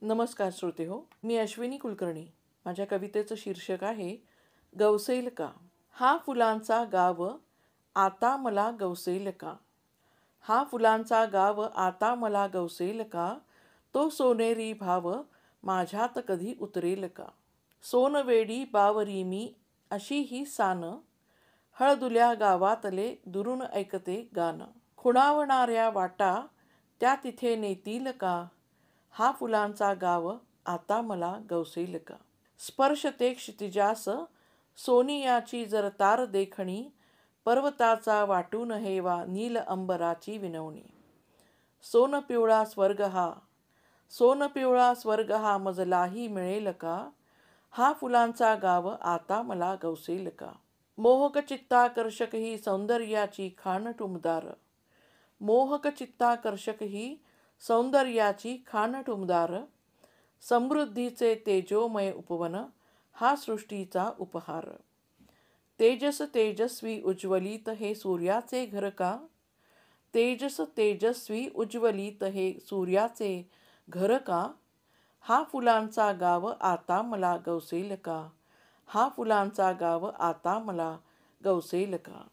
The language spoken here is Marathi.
नमस्कार श्रोते हो, मी अश्विनी कुलकर्णी. माझ्या कवितेचं शीर्षक आहे गवसेल का. हा फुलांचा गाव आता मला गवसेल का. हा फुलांचा गाव आता मला गवसेल का. तो सोनेरी भाव माझ्यात कधी उतरेल का. सोनवेडी बावरी मी अशी ही सान, हळदुल्या गावातले दुरून ऐकते गाणं. खुणावणाऱ्या वाटा त्या तिथे नेतील का. हा फुलांचा गाव आता मला गवसेल का. स्पर्शते क्षितिजास सोनियाची जर तार देखणी, पर्वताचा वाटून हेवा नील अंबराची विनवणी. सोन पिवळा स्वर्ग हा, सोन पिवळा स्वर्ग हा मजलाही मिळेल का. हा फुलांचा गाव आता मला गवसेल का. मोहक चित्ताकर्षक ही सौंदर्याची खाण टुमदार, मोहक चित्ताकर्षक ही सौंदर्याची खाण टुमदार. समृद्धीचे तेजोमय उपवन हा सृष्टीचा उपहार. तेजस तेजस्वी उज्ज्वलित हे सूर्याचे घर का. तेजस तेजस्वी उज्ज्वलित हे सूर्याचे घर का. हा फुलांचा गाव आता मला गवसेल का. हा फुलांचा गाव आता मला गवसेल का.